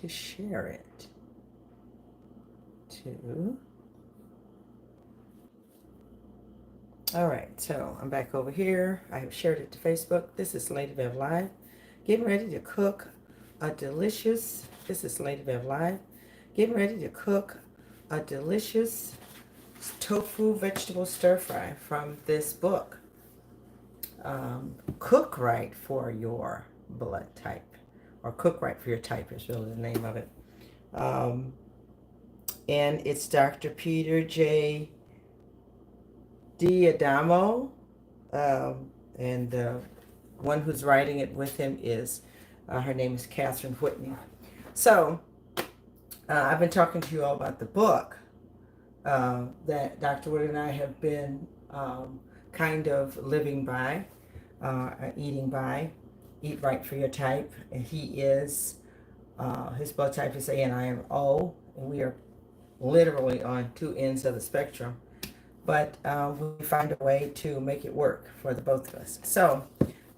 to share it to. All right, so I'm back over here. I have shared it to Facebook. This is Lady Bev Live. Getting ready to cook a delicious, this is Lady Bev Live. Getting ready to cook a delicious tofu vegetable stir fry from this book. Cook Right for Your Blood Type, or Cook Right for Your Type is really the name of it. And it's Dr. Peter J. Diadamo, and the one who's writing it with him is, her name is Catherine Whitney. So, I've been talking to you all about the book that Dr. Wood and I have been kind of living by, eating by, Eat Right for Your Type. And he is, his blood type is A and I am O, and we are literally on two ends of the spectrum. But we find a way to make it work for the both of us. So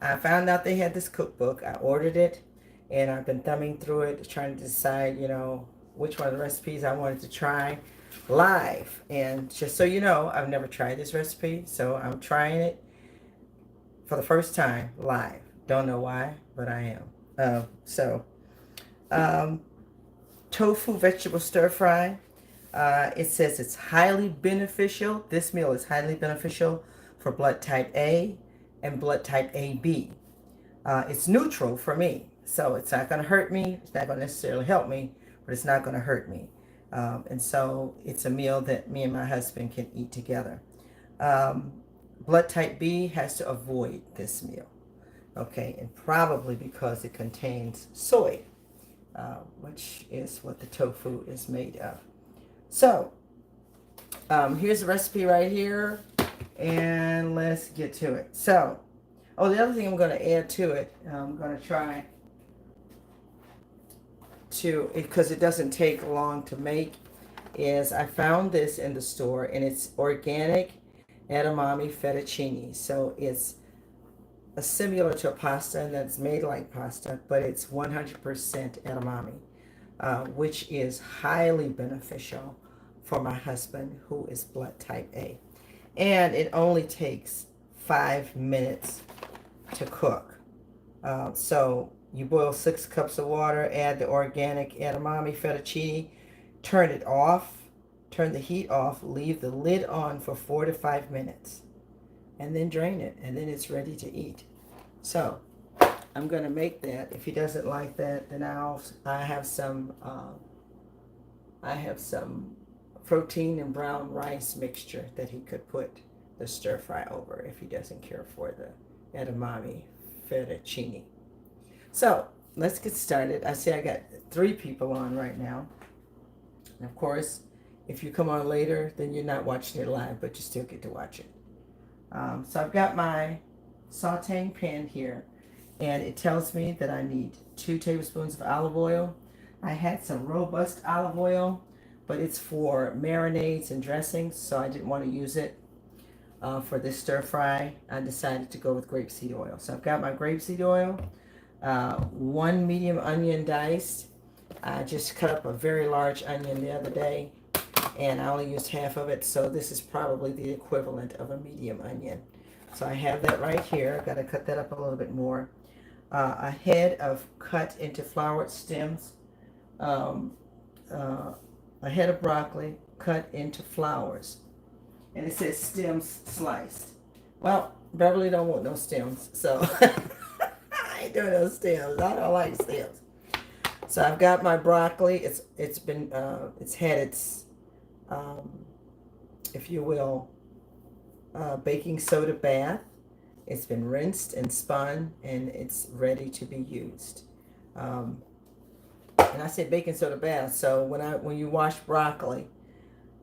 I found out they had this cookbook. I ordered it, and I've been thumbing through it, trying to decide, which one of the recipes I wanted to try live. And just so you know, I've never tried this recipe, so I'm trying it for the first time live. Don't know why, but I am. Tofu vegetable stir fry. It says it's highly beneficial. This meal is highly beneficial for blood type A and blood type AB. It's neutral for me, so it's not going to hurt me. It's not going to necessarily help me, but it's not going to hurt me. And so it's a meal that me and my husband can eat together. Blood type B has to avoid this meal, okay, and probably because it contains soy, which is what the tofu is made of. So, here's the recipe right here, and let's get to it. So, the other thing I'm going to add to it, I'm going to try to, because it doesn't take long to make, is I found this in the store, and it's organic edamame fettuccine. So, it's similar to a pasta, and that's made like pasta, but it's 100% edamame, which is highly beneficial for my husband, who is blood type A. And it only takes 5 minutes to cook. So you boil 6 cups of water, add the organic edamame fettuccine, turn it off, turn the heat off, leave the lid on for 4 to 5 minutes, and then drain it, and then it's ready to eat. So I'm going to make that. If he doesn't like that, then I have some protein and brown rice mixture that he could put the stir fry over if he doesn't care for the edamame fettuccine. So let's get started. I see I got 3 people on right now. And of course, if you come on later, then you're not watching it live, but you still get to watch it. So I've got my sauteing pan here, and it tells me that I need 2 tablespoons of olive oil. I had some robust olive oil, but it's for marinades and dressings, so I didn't want to use it for this stir fry. I decided to go with grapeseed oil. So I've got my grapeseed oil, 1 medium onion diced. I just cut up a very large onion the other day, and I only used half of it, so this is probably the equivalent of a medium onion. So I have that right here. I've got to cut that up a little bit more. A head of cut into floured stems, a head of broccoli cut into flowers. And it says stems sliced. Well, Beverly don't want no stems, so I ain't doing no stems. I don't like stems. So I've got my broccoli. It's had its, if you will, baking soda bath. It's been rinsed and spun, and it's ready to be used. And I said baking soda bath, so when you wash broccoli,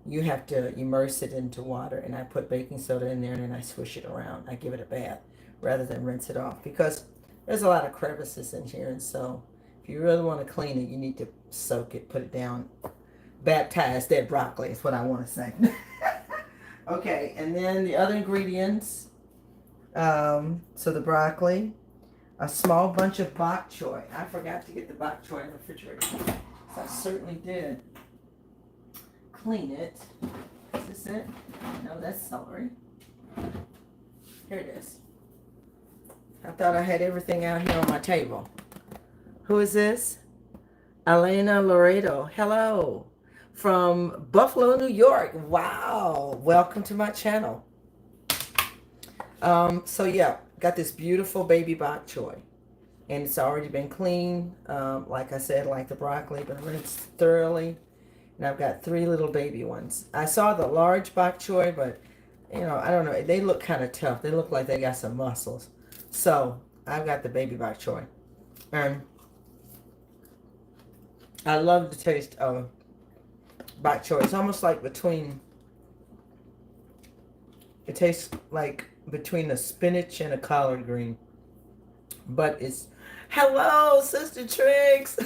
you have to immerse it into water, and I put baking soda in there, and then I swish it around. I give it a bath rather than rinse it off, because there's a lot of crevices in here, and so if you really want to clean it, you need to soak it, put it down, baptize that broccoli is what I want to say. Okay, and then the other ingredients, so the broccoli, a small bunch of bok choy. I forgot to get the bok choy in the refrigerator. I certainly did clean it. Is this it? No, that's celery. Here it is. I thought I had everything out here on my table. Who is this? Elena Laredo. Hello. From Buffalo, New York. Wow. Welcome to my channel. So yeah, got this beautiful baby bok choy. And it's already been cleaned. Like I said, like the broccoli, been rinsed thoroughly. And I've got 3 little baby ones. I saw the large bok choy, but you know, I don't know. They look kind of tough. They look like they got some muscles. So I've got the baby bok choy. And I love the taste of bok choy. It's almost like it tastes like between a spinach and a collard green. But it's, hello, Sister Tricks.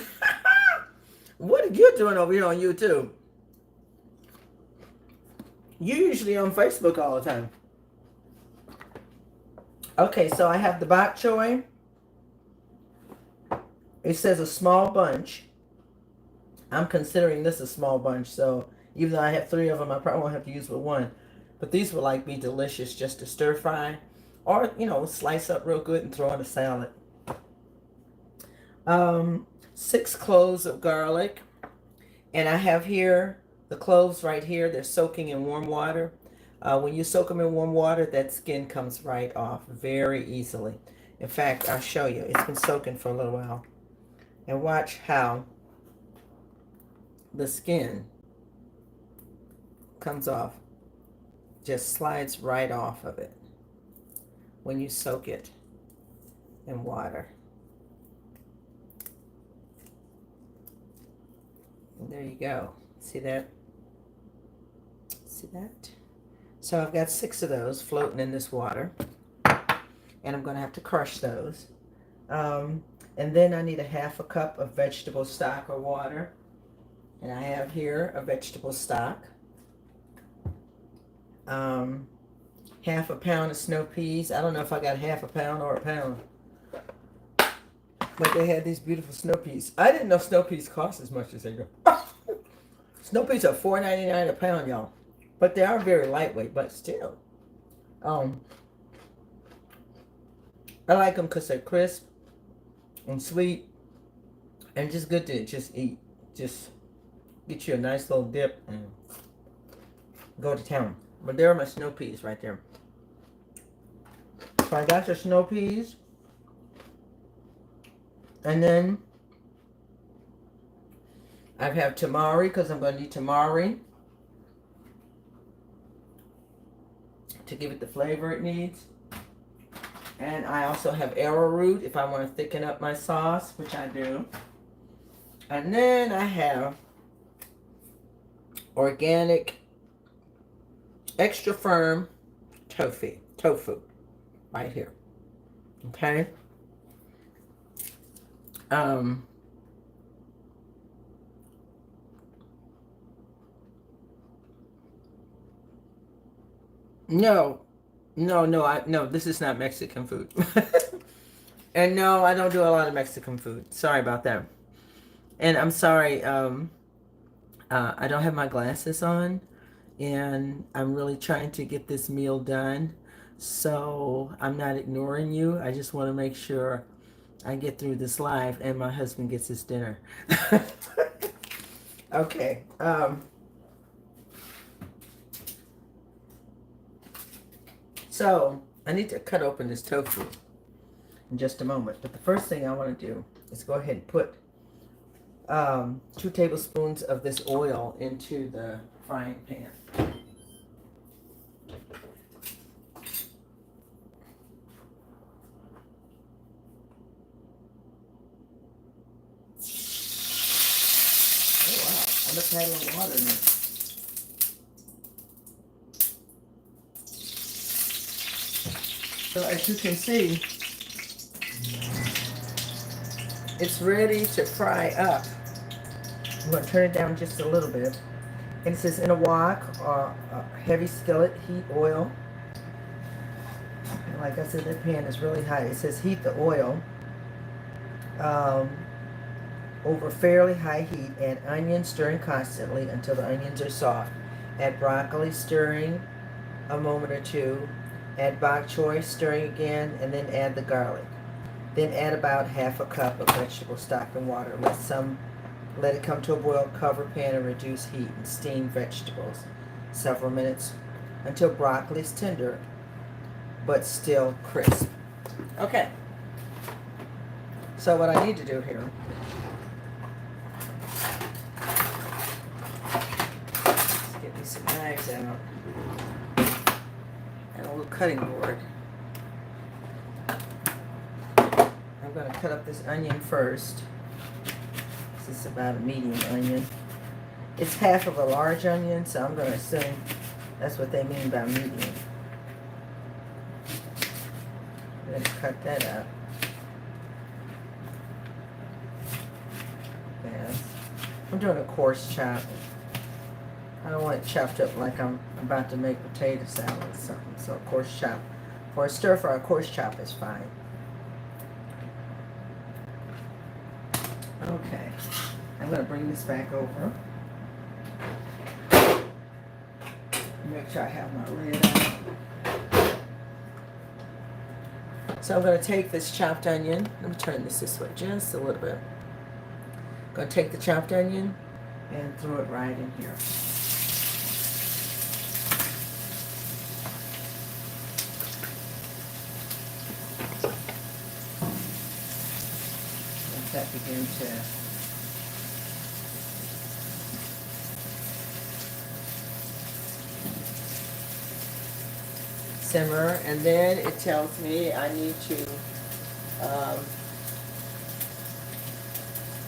What are you doing over here on YouTube? You're usually on Facebook all the time. Okay, so I have the bok choy. It says a small bunch. I'm considering this a small bunch, so even though I have 3 of them, I probably won't have to use but 1. But these would like be delicious just to stir fry, or you know, slice up real good and throw in a salad. 6 cloves of garlic, and I have here the cloves right here. They're soaking in warm water. When you soak them in warm water, that skin comes right off very easily. In fact, I'll show you. It's been soaking for a little while, and watch how the skin comes off. Just slides right off of it when you soak it in water. And there you go. See that? See that? So I've got 6 of those floating in this water. And I'm going to have to crush those. And then I need a 1/2 cup of vegetable stock or water. And I have here a vegetable stock. 1/2 pound of snow peas. I don't know if I got 1/2 pound or a pound. But they had these beautiful snow peas. I didn't know snow peas cost as much as they do. Snow peas are $4.99 a pound, y'all. But they are very lightweight, but still. I like them because they're crisp and sweet and just good to just eat. Just get you a nice little dip and go to town. But there are my snow peas right there. So I got your snow peas. And then I have tamari because I'm going to need tamari to give it the flavor it needs. And I also have arrowroot if I want to thicken up my sauce, which I do. And then I have organic, extra firm tofu right here. Okay. No, this is not Mexican food. And no, I don't do a lot of Mexican food. Sorry about that. And I'm sorry, I don't have my glasses on, and I'm really trying to get this meal done. So I'm not ignoring you. I just want to make sure I get through this live and my husband gets his dinner. Okay. So I need to cut open this tofu in just a moment. But the first thing I want to do is go ahead and put 2 tablespoons of this oil into the frying pan. I must have a little water in it. So as you can see, it's ready to fry up. I'm going to turn it down just a little bit. And it says in a wok or a heavy skillet, heat oil. And like I said, the pan is really high. It says heat the oil. over fairly high heat. Add onions, stirring constantly until the onions are soft. Add broccoli, stirring a moment or two. Add bok choy, stirring again, and then add the garlic. Then add about half a cup of vegetable stock and water. Let it come to a boil. Cover pan and reduce heat, and steam vegetables several minutes until broccoli is tender but still crisp. Okay. So what I need to do here, let's get me some knives out and a little cutting board. I'm going to cut up this onion first. This is about a medium onion. It's half of a large onion, so I'm going to assume that's what they mean by medium. I'm going to cut that up. Yes. I'm doing a coarse chop. I don't want it chopped up like I'm about to make potato salad or something. So a coarse chop. For a stir fry, a coarse chop is fine. Okay. I'm going to bring this back over. Make sure I have my lid on. So I'm going to take this chopped onion. Let me turn this way just a little bit. I'm going to take the chopped onion and throw it right in here. Let that begin to simmer, and then it tells me I need to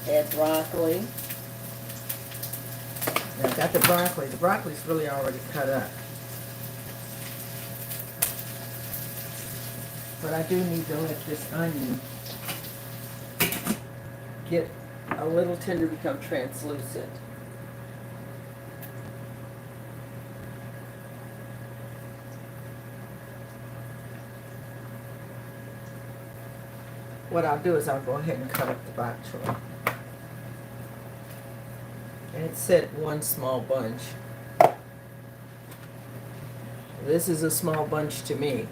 add broccoli. Now I've got the broccoli. The broccoli's really already cut up. But I do need to let this onion get a little tender, become translucent. What I'll do is I'll go ahead and cut up the bok choy. And it said one small bunch. This is a small bunch to me.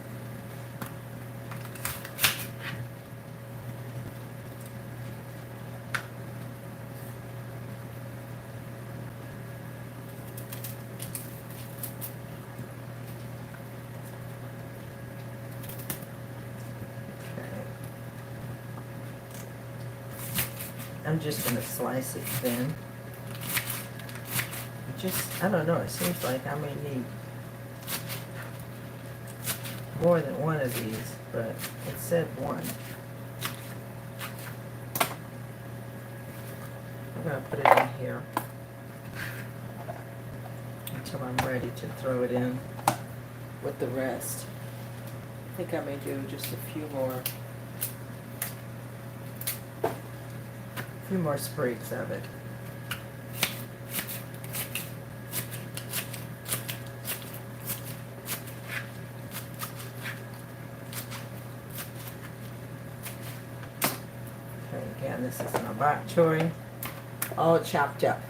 I'm just going to slice it thin. I don't know, it seems like I may need more than one of these, but it said one. I'm going to put it in here until I'm ready to throw it in with the rest. I think I may do just a few more sprigs of it. Okay, again, this is my bok choy, all chopped up.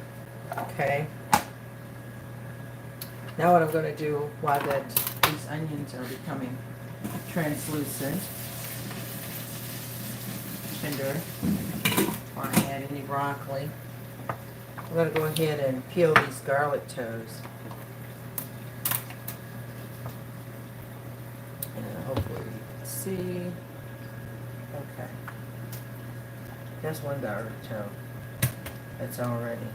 Okay. Now what I'm going to do while these onions are becoming translucent, tender, before I add any broccoli, I'm going to go ahead and peel these garlic toes. And hopefully you can see. Okay. That's one garlic toe. That's all ready.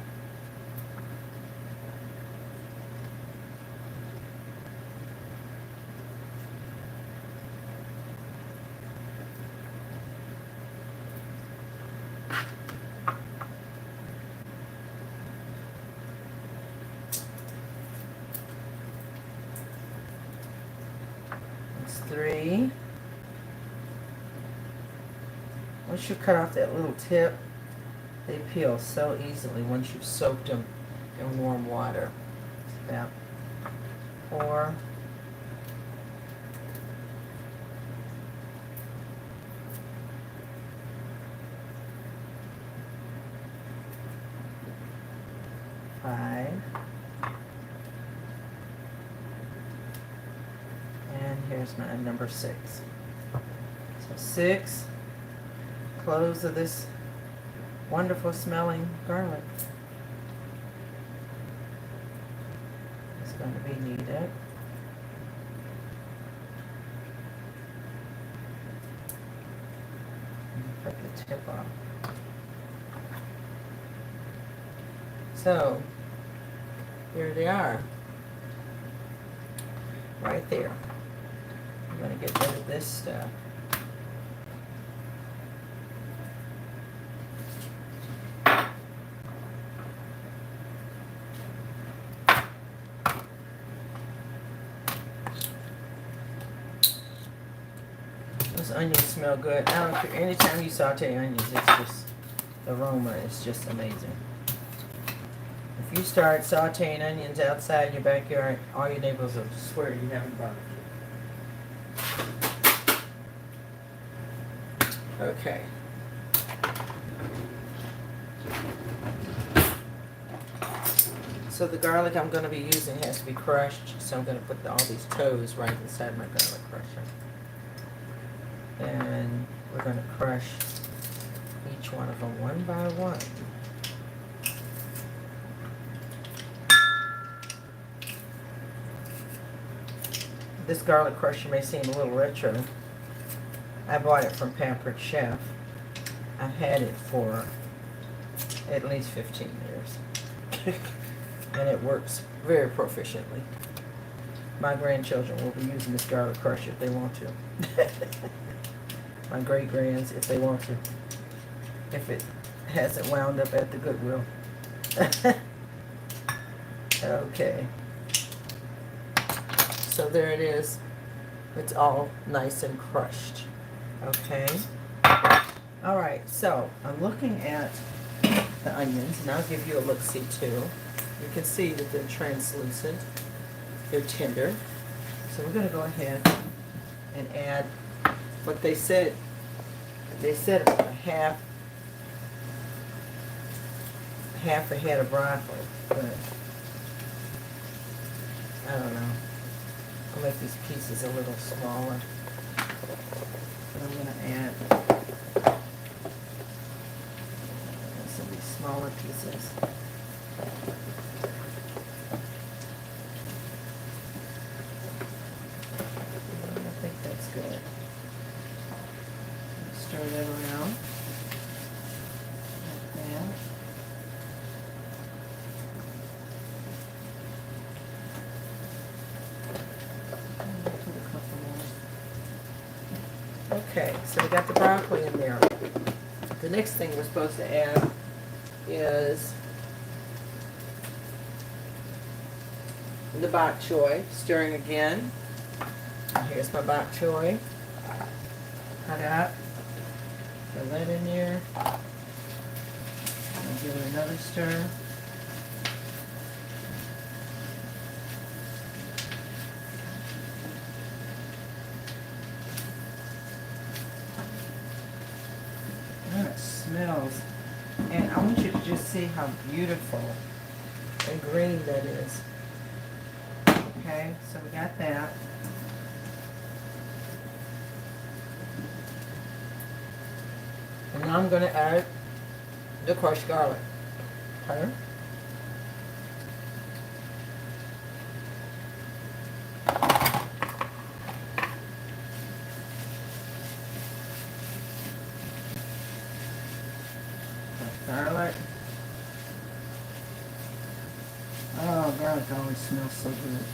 Three. Once you cut off that little tip, they peel so easily once you've soaked them in warm water. About 4. 5. And here's my number 6. So 6 cloves of this wonderful smelling garlic is going to be needed. Put the tip off. So here they are, right there. I'm going to get rid of this stuff. Those onions smell good. I don't care. Anytime you saute onions, it's just, the aroma is just amazing. If you start sauteing onions outside in your backyard, all your neighbors will swear you haven't barbecue. Okay. So the garlic I'm going to be using has to be crushed, so I'm going to put all these toes right inside my garlic crusher. And we're going to crush each one of them one by one. This garlic crusher may seem a little retro. I bought it from Pampered Chef. I've had it for at least 15 years. And it works very proficiently. My grandchildren will be using this garlic crusher if they want to. My great-grands if they want to. If it hasn't wound up at the Goodwill. Okay. So there it is. It's all nice and crushed. Okay. All right. So I'm looking at the onions, and I'll give you a look-see too. You can see that they're translucent. They're tender. So we're going to go ahead and add what they said. They said about a half a head of broccoli, but I don't know. I'll make these pieces a little smaller. But I'm going to add some of these smaller pieces. I think that's good. Stir that around. Like that. Okay, so we got the broccoli in there. The next thing we're supposed to add is the bok choy. Stirring again. Here's my bok choy. Cut up. Throw that in there. I'll give it another stir. It smells, and I want you to just see how beautiful and green that is. Okay, so we got that. And now I'm going to add the crushed garlic. Okay. Garlic. Oh, garlic always smells so good.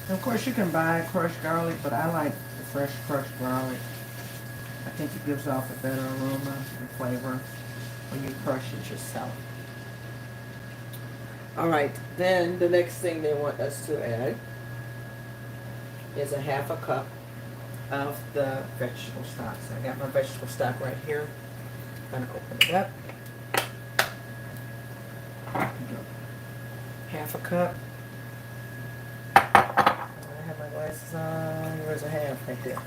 And of course, you can buy crushed garlic, but I like the fresh crushed garlic. I think it gives off a better aroma and flavor when you crush it yourself. Alright, then the next thing they want us to add is a half a cup of the vegetable stock. So I got my vegetable stock right here. I'm going to open it up. Half a cup. I have my glasses on. Where's a half? Right there.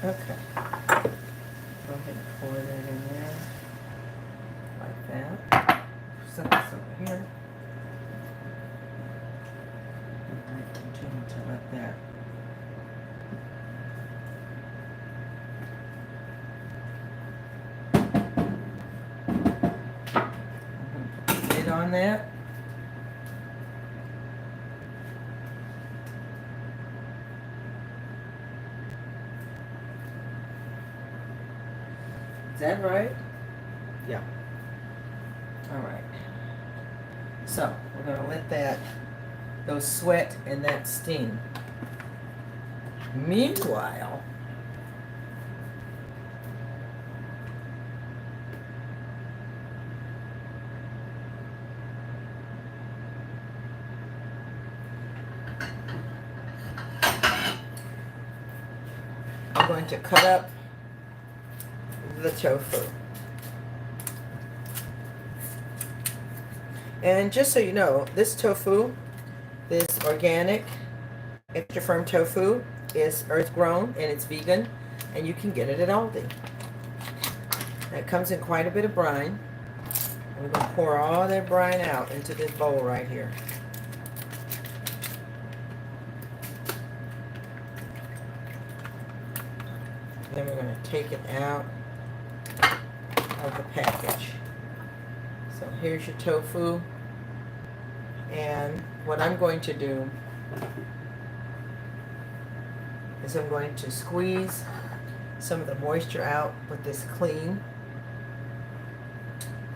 Okay. Go ahead and pour that in there. like that. Set this over here. And I continue to let that. I'm going to put the lid on that. Is that right? Yeah. All right. So we're going to let that go sweat and that steam. Meanwhile, I'm going to cut up the tofu. And just so you know, this tofu, this organic, extra firm tofu, is earth grown and it's vegan, and you can get it at Aldi. It comes in quite a bit of brine. And we're going to pour all that brine out into this bowl right here. Then we're going to take it out of the package. So here's your tofu, and what I'm going to do is I'm going to squeeze some of the moisture out with this clean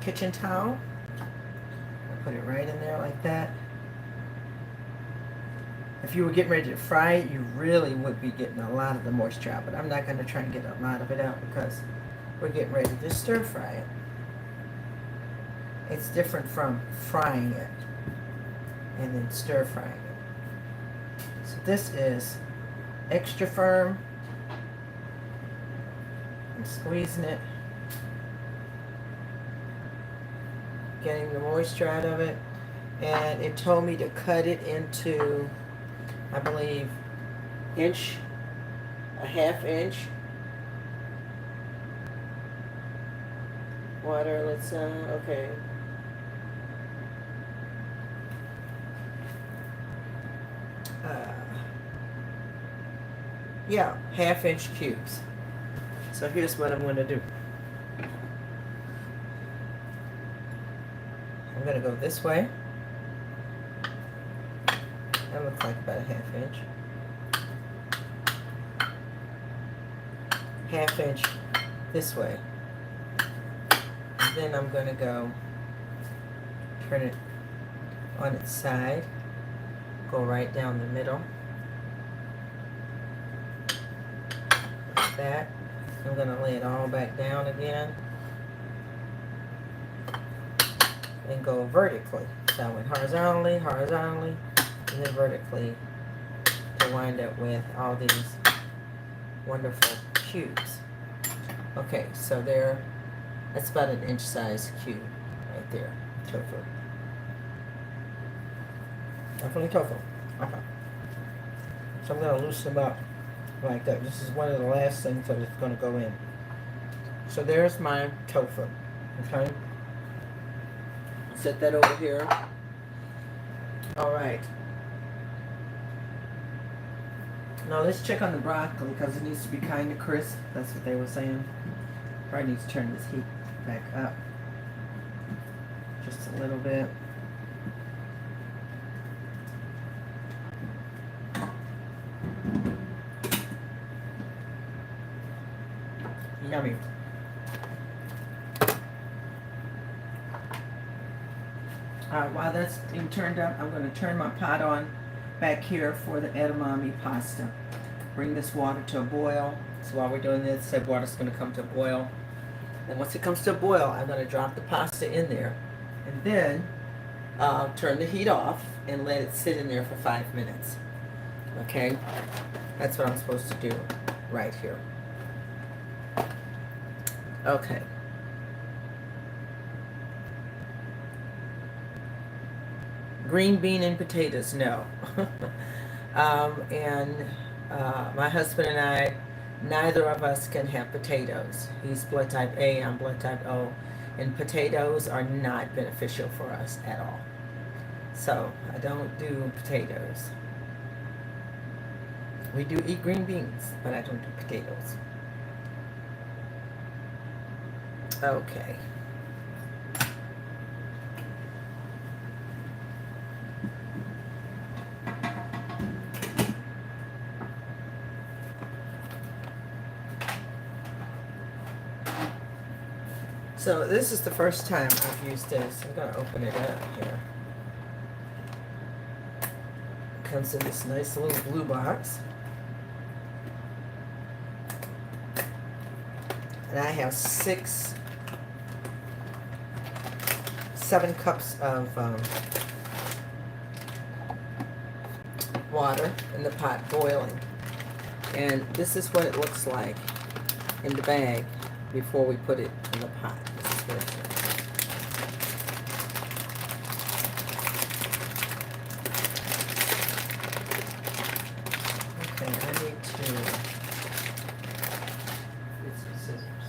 kitchen towel. I'll put it right in there like that. If you were getting ready to fry it, you really would be getting a lot of the moisture out, but I'm not going to try and get a lot of it out because we're getting ready to stir fry it. It's different from frying it and then stir frying it. So this is extra firm. I'm squeezing it, getting the moisture out of it, and it told me to cut it into, I believe, a half inch. Water, let's, okay. Yeah, half-inch cubes. So here's what I'm going to do. I'm going to go this way. That looks like about a half-inch. Half-inch this way. And then I'm going to go turn it on its side. Go right down the middle. Like that. I'm going to lay it all back down again. And go vertically. So I went horizontally, horizontally, and then vertically to wind up with all these wonderful cubes. Okay, so that's about an inch size cube right there. Tofu. Definitely tofu. Okay. So I'm going to loosen them up like that. This is one of the last things that is going to go in. So there's my tofu. Okay. Set that over here. Alright. Now let's check on the broccoli because it needs to be kind of crisp. That's what they were saying. Probably need to turn this heat back up just a little bit. Yummy. While that's being turned up, I'm going to turn my pot on back here for the edamame pasta. Bring this water to a boil. So while we're doing this, the water's going to come to a boil. And once it comes to a boil, I'm going to drop the pasta in there. And then turn the heat off and let it sit in there for 5 minutes. Okay? That's what I'm supposed to do right here. Okay. Green bean and potatoes, no. My husband and I, neither of us can have potatoes. He's blood type A, I'm blood type O. And potatoes are not beneficial for us at all. So I don't do potatoes. We do eat green beans, but I don't do potatoes. Okay. So this is the first time I've used this. I'm going to open it up here. It comes in this nice little blue box. And I have 7 cups of water in the pot boiling. And this is what it looks like in the bag before we put it in the pot. This is what it is. Okay, I need to get some scissors.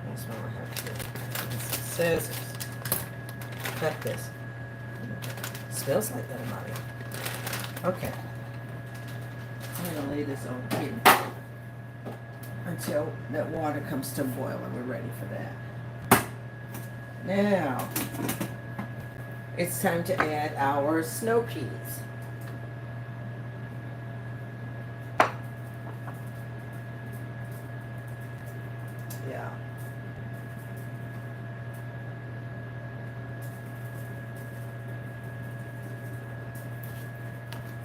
That's what I have to do. Get some scissors. Cut this. Smells like edamame. Okay. I'm going to lay this over here until that water comes to boil and we're ready for that. Now, it's time to add our snow peas. Yeah.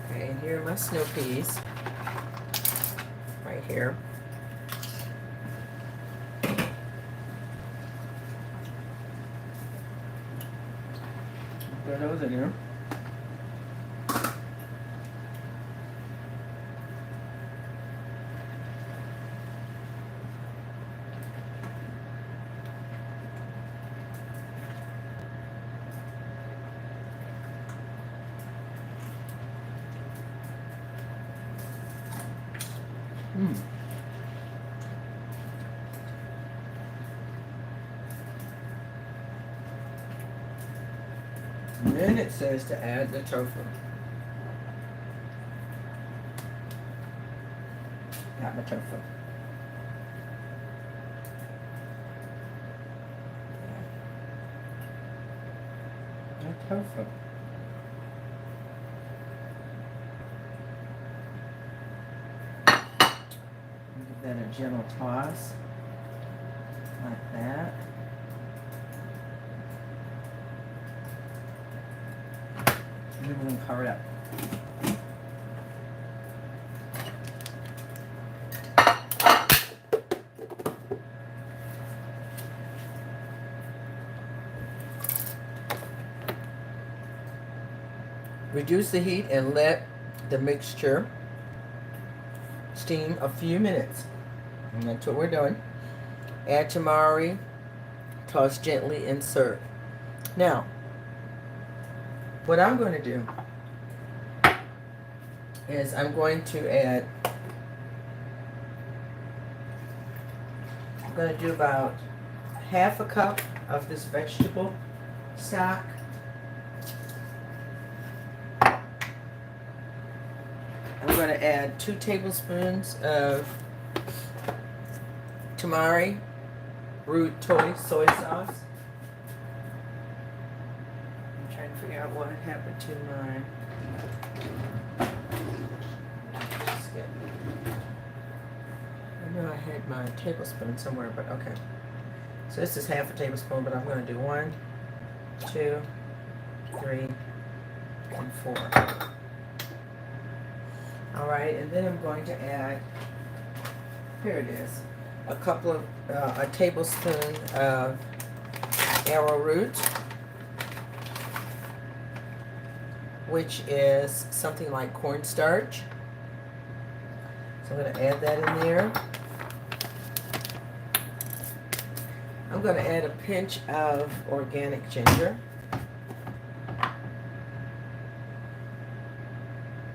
Okay, and here are my snow peas. Right here. Put those in here. And then it says to add the tofu. Got my tofu. The tofu. Give that a gentle toss. Like that. And then we're going to cover it up. Reduce the heat and let the mixture steam a few minutes. And that's what we're doing. Add tamari, toss gently, and serve. Now, what I'm going to do is I'm going to do about half a cup of this vegetable stock. I'm going to add 2 tablespoons of tamari root soy sauce. I'm trying to figure out what happened to my I know I had my tablespoon somewhere, but okay. So this is half a tablespoon, but I'm going to do 1, 2, 3, and 4. Alright, and then I'm going to add, here it is, a tablespoon of arrowroot, which is something like cornstarch. So I'm going to add that in there. I'm going to add a pinch of organic ginger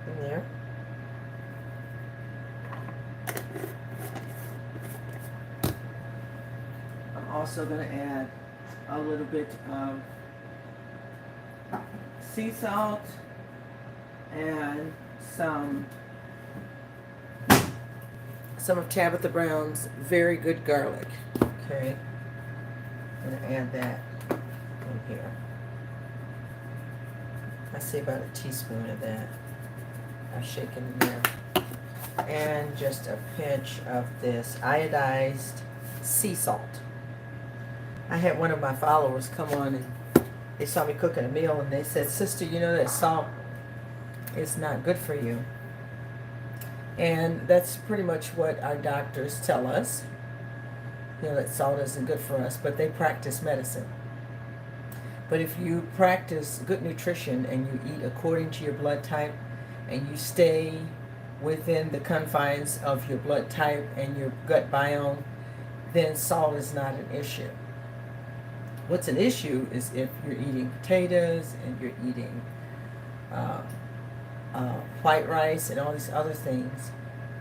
in there. I'm also going to add a little bit of sea salt and some of Tabitha Brown's very good garlic. Okay, I'm going to add that in here. I say about a teaspoon of that. I've shaken in there. And just a pinch of this iodized sea salt. I had one of my followers come on and they saw me cooking a meal and they said, "Sister, you know that salt is not good for you." And that's pretty much what our doctors tell us. You know, that salt isn't good for us, but they practice medicine. But if you practice good nutrition and you eat according to your blood type and you stay within the confines of your blood type and your gut biome, then salt is not an issue. What's an issue is if you're eating potatoes and you're eating white rice and all these other things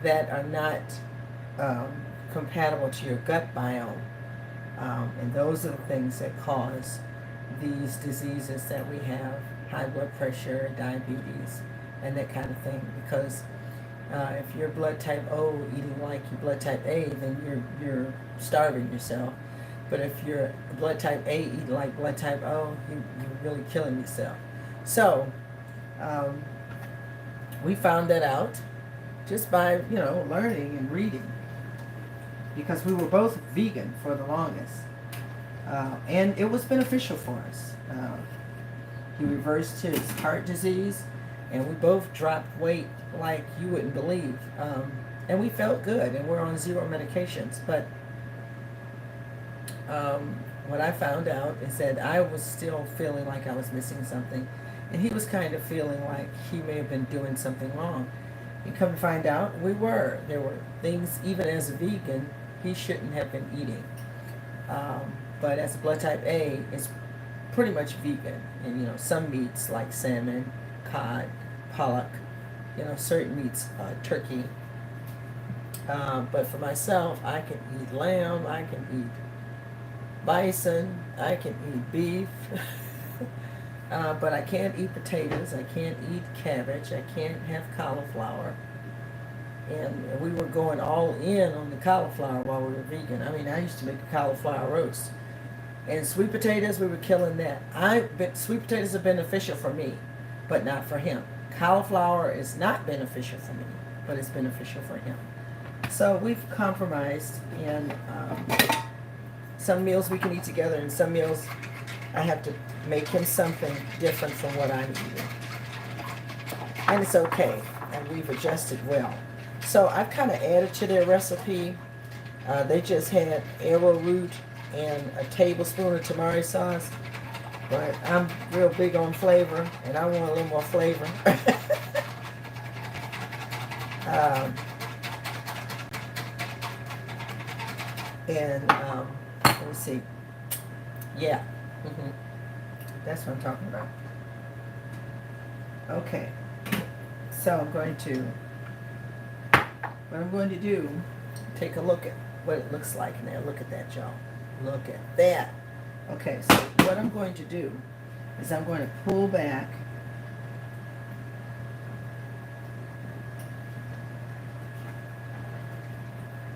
that are not compatible to your gut biome. And those are the things that cause these diseases that we have, high blood pressure, diabetes, and that kind of thing. Because if you're blood type O eating like your blood type A, then you're starving yourself. But if you're blood type A eating like blood type O, you're really killing yourself. So we found that out just by, learning and reading. Because we were both vegan for the longest. And it was beneficial for us. He reversed his heart disease, and we both dropped weight like you wouldn't believe. And we felt good, and we're on 0 medications. But what I found out is that I was still feeling like I was missing something, and he was kind of feeling like he may have been doing something wrong. And come to find out, we were. There were things, even as a vegan, he shouldn't have been eating. But as a blood type A, it's pretty much vegan. And, some meats like salmon, cod, pollock, certain meats, turkey. But for myself, I can eat lamb, I can eat bison, I can eat beef. But I can't eat potatoes, I can't eat cabbage, I can't have cauliflower. And we were going all in on the cauliflower while we were vegan. I mean, I used to make a cauliflower roast. And sweet potatoes, we were killing that. Sweet potatoes are beneficial for me, but not for him. Cauliflower is not beneficial for me, but it's beneficial for him. So we've compromised, and some meals we can eat together, and some meals I have to make him something different from what I'm eating. And it's okay, and we've adjusted well. So I've kind of added to their recipe. They just had arrowroot and a tablespoon of tamari sauce. But I'm real big on flavor, and I want a little more flavor. Let me see. Yeah. That's what I'm talking about. Okay. So what I'm going to do, take a look at what it looks like now. Look at that, y'all. Look at that. Okay, so what I'm going to do is I'm going to pull back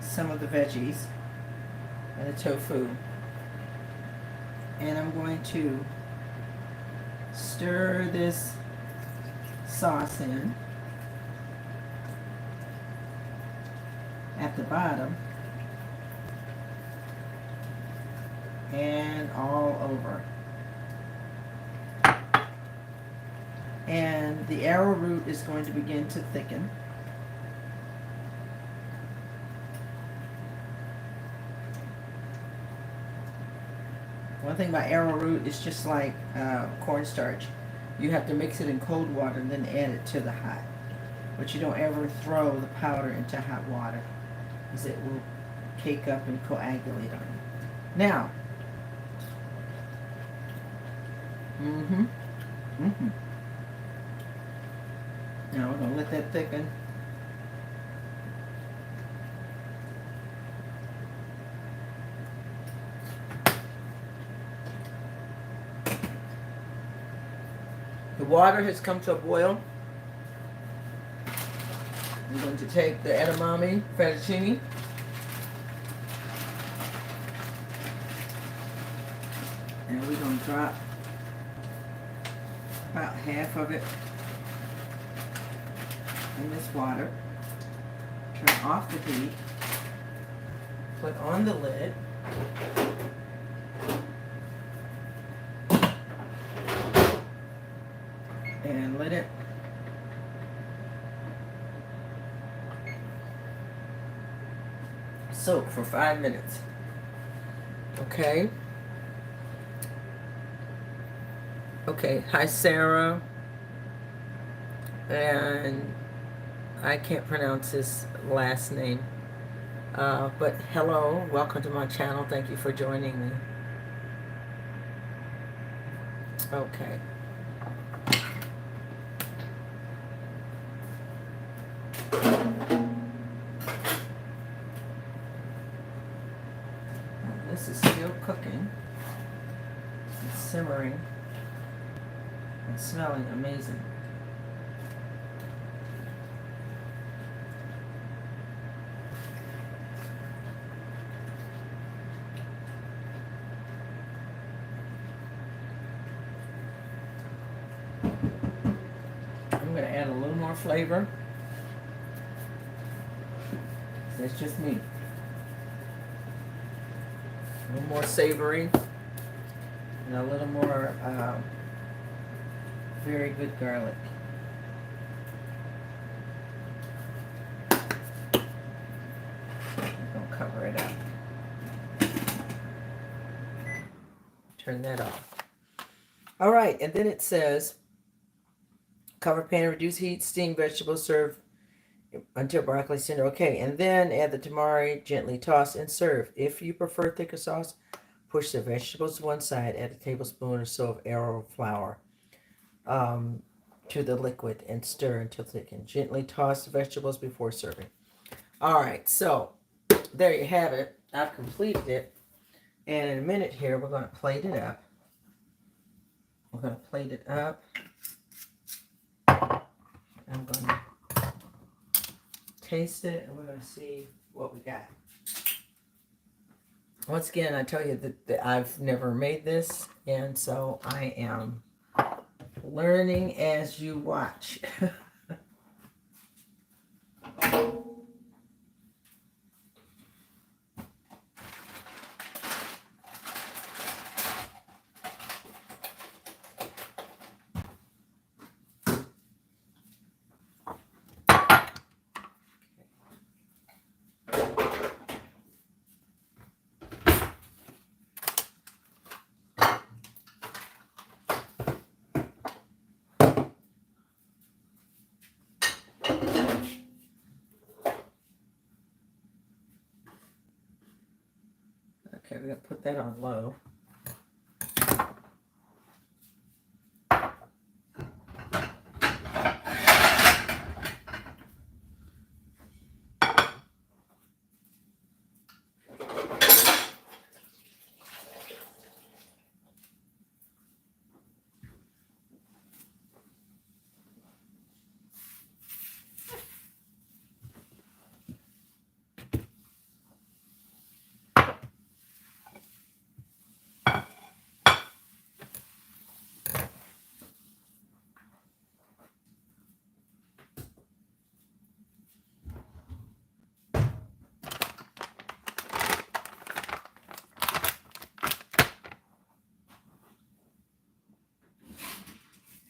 some of the veggies and the tofu, and I'm going to stir this sauce in at the bottom and all over. And the arrowroot is going to begin to thicken. One thing about arrowroot is just like cornstarch. You have to mix it in cold water and then add it to the hot. But you don't ever throw the powder into hot water, because it will cake up and coagulate on you. Now, now we're going to let that thicken. water has come to a boil. I'm going to take the edamame fettuccine. And we're going to drop about half of it in this water. Turn off the heat. Put on the lid. And let it soak for 5 minutes. Okay. Okay, hi Sarah. And I can't pronounce his last name. But hello, welcome to my channel. Thank you for joining me. Okay. This is still cooking. It's simmering and smelling amazing. I'm going to add a little more flavor. That's just me. A little more savory and a little more very good garlic. I'm going to cover it up. Turn that off. All right, and then it says, cover pan, reduce heat, steam vegetables, serve until broccoli is tender. Okay, and then add the tamari, gently toss and serve. If you prefer thicker sauce, push the vegetables to one side, add a tablespoon or so of arrow flour to the liquid and stir until thickened. Gently toss the vegetables before serving. All right, so there you have it. I've completed it. And in a minute here, we're going to plate it up. We're going to plate it up. I'm going to taste it, and we're going to see what we got. Once again, I tell you that I've never made this, and so I am learning as you watch. Okay, we're going to put that on low.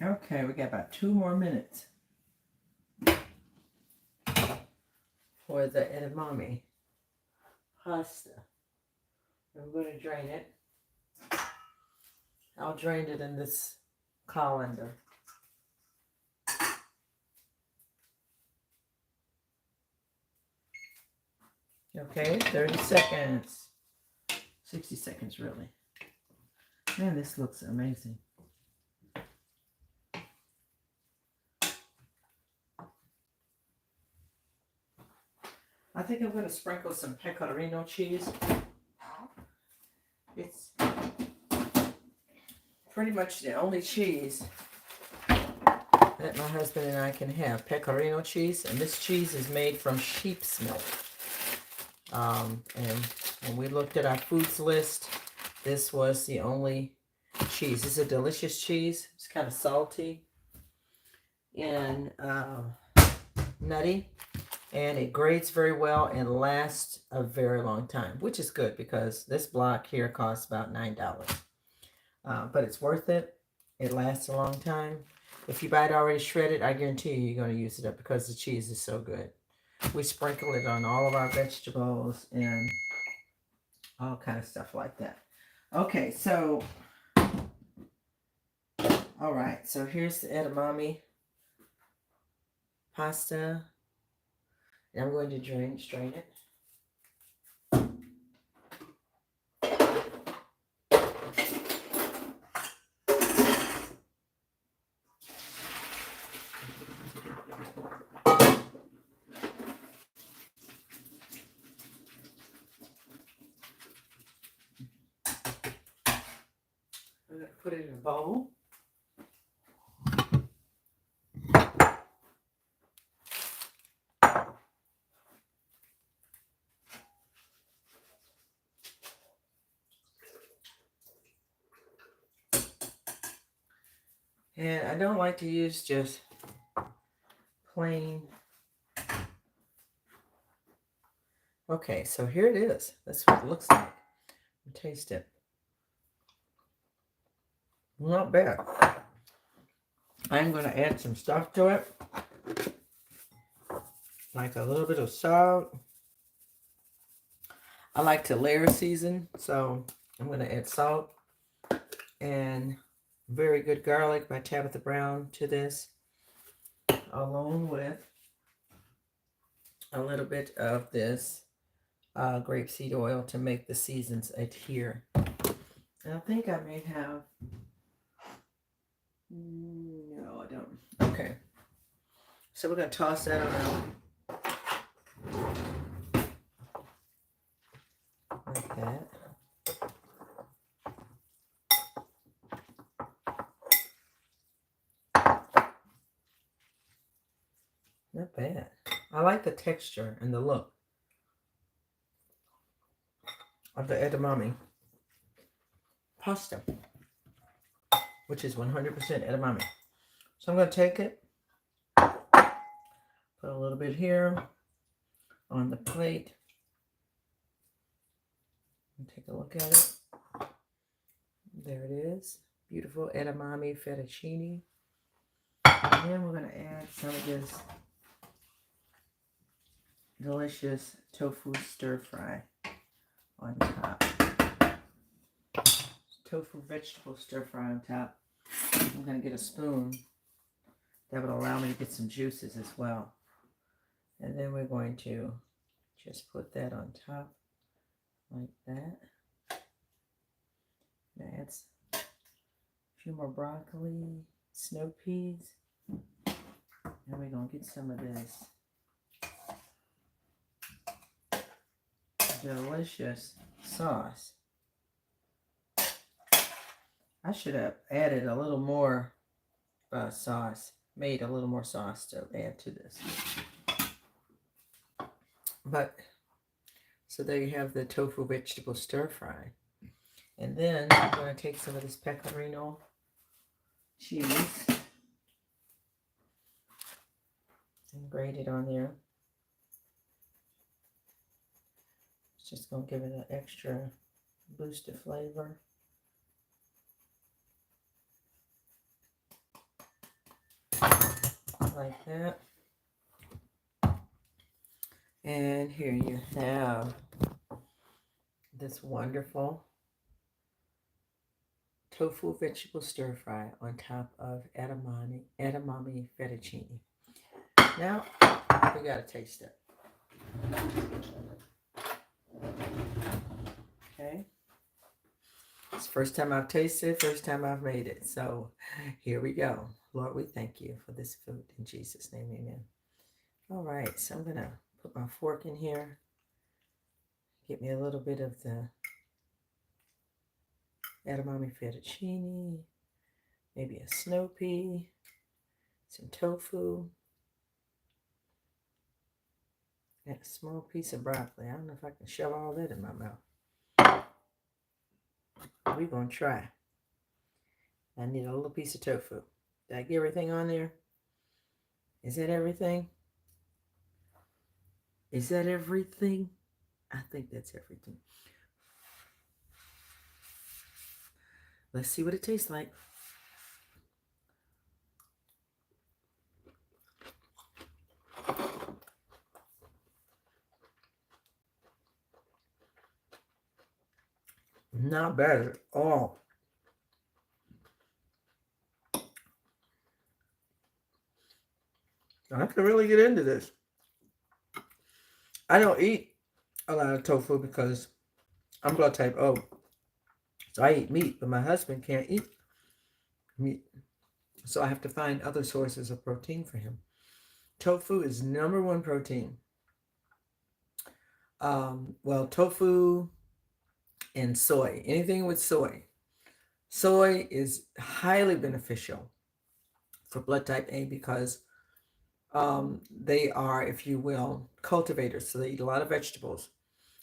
Okay, we got about 2 more minutes for the edamame pasta. I'm going to drain it. I'll drain it in this colander. Okay, 30 seconds. 60 seconds, really. Man, this looks amazing. I think I'm going to sprinkle some pecorino cheese. It's pretty much the only cheese that my husband and I can have. Pecorino cheese, and this cheese is made from sheep's milk. And when we looked at our foods list, this was the only cheese. It's a delicious cheese. It's kind of salty and nutty, and it grates very well and lasts a very long time, which is good because this block here costs about $9. But it's worth it. It lasts a long time. If you buy it already shredded, I guarantee you you're going to use it up because the cheese is so good. We sprinkle it on all of our vegetables and all kind of stuff like that. Okay, so, all right, so here's the edamame pasta. And I'm going to strain it. I'm going to put it in a bowl. And I don't like to use just plain. Okay, so here it is. That's what it looks like. Taste it. Not bad. I'm going to add some stuff to it, like a little bit of salt. I like to layer season, so I'm going to add salt and very good garlic by Tabitha Brown to this, along with a little bit of this grapeseed oil to make the seasons adhere. And I think I may have, no, I don't. Okay, so we're going to toss that around like that. Not bad. I like the texture and the look of the edamame pasta, which is 100% edamame. So I'm going to take it, put a little bit here on the plate, and take a look at it. There it is. Beautiful edamame fettuccine. And then we're going to add some of this delicious tofu stir fry on top. Tofu vegetable stir fry on top. I'm going to get a spoon that would allow me to get some juices as well. And then we're going to just put that on top like that. Add a few more broccoli, snow peas. And we're going to get some of this delicious sauce. I should have added a little more sauce, made a little more sauce to add to this. But, so there you have the tofu vegetable stir fry. And then I'm going to take some of this pecorino cheese and grate it on there. It's just going to give it an extra boost of flavor. Like that. And here you have this wonderful tofu vegetable stir fry on top of edamame fettuccine. Now we gotta taste it. Okay. It's the first time I've tasted it, first time I've made it. So here we go. Lord, we thank you for this food. In Jesus' name, amen. All right, so I'm gonna put my fork in here. Get me a little bit of the edamame fettuccine, maybe a snow pea, some tofu, and a small piece of broccoli. I don't know if I can shove all that in my mouth. We're going to try. I need a little piece of tofu. Did I get everything on there? Is that everything? Is that everything? I think that's everything. Let's see what it tastes like. Not bad at all. I can really get into this. I don't eat a lot of tofu because I'm blood type O. So I eat meat, but my husband can't eat meat. So I have to find other sources of protein for him. Tofu is number one protein. Well, tofu and soy, anything with soy. Soy is highly beneficial for blood type A because they are, if you will, cultivators. So they eat a lot of vegetables.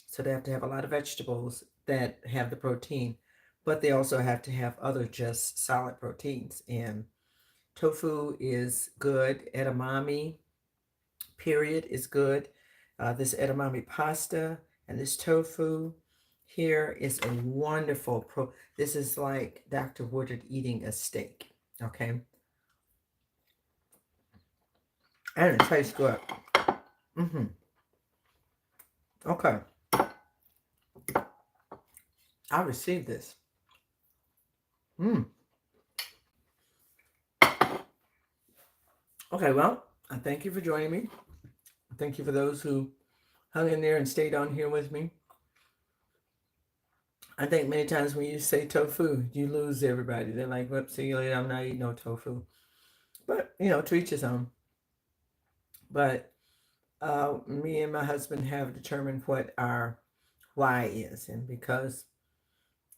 So they have to have a lot of vegetables that have the protein, but they also have to have other just solid proteins. And tofu is good. Edamame, period, is good. This edamame pasta and this tofu here is a wonderful This is like Dr. Woodard eating a steak. Okay. And it tastes good. Mm-hmm. Okay. I received this. Okay, well, I thank you for joining me. Thank you for those who hung in there and stayed on here with me. I think many times when you say tofu, you lose everybody. They're like, "Whoops, see you later. I'm not eating no tofu." But to each his own. But me and my husband have determined what our why is, and because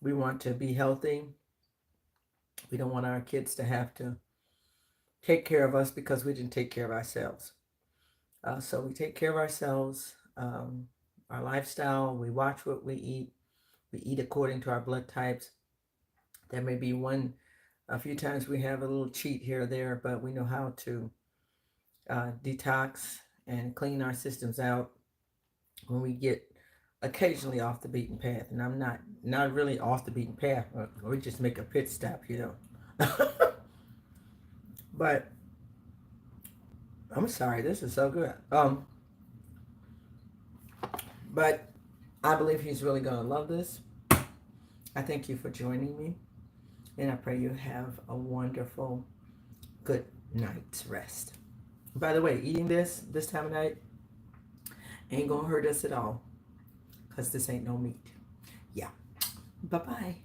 we want to be healthy, we don't want our kids to have to take care of us because we didn't take care of ourselves. So we take care of ourselves, our lifestyle. We watch what we eat. We eat according to our blood types. There may be a few times we have a little cheat here or there, but we know how to detox and clean our systems out when we get occasionally off the beaten path. And I'm not really off the beaten path. We just make a pit stop, But I'm sorry, this is so good. But I believe he's really gonna love this. I thank you for joining me, and I pray you have a wonderful, good night's rest. By the way, eating this time of night ain't gonna hurt us at all, because this ain't no meat. Yeah. Bye bye.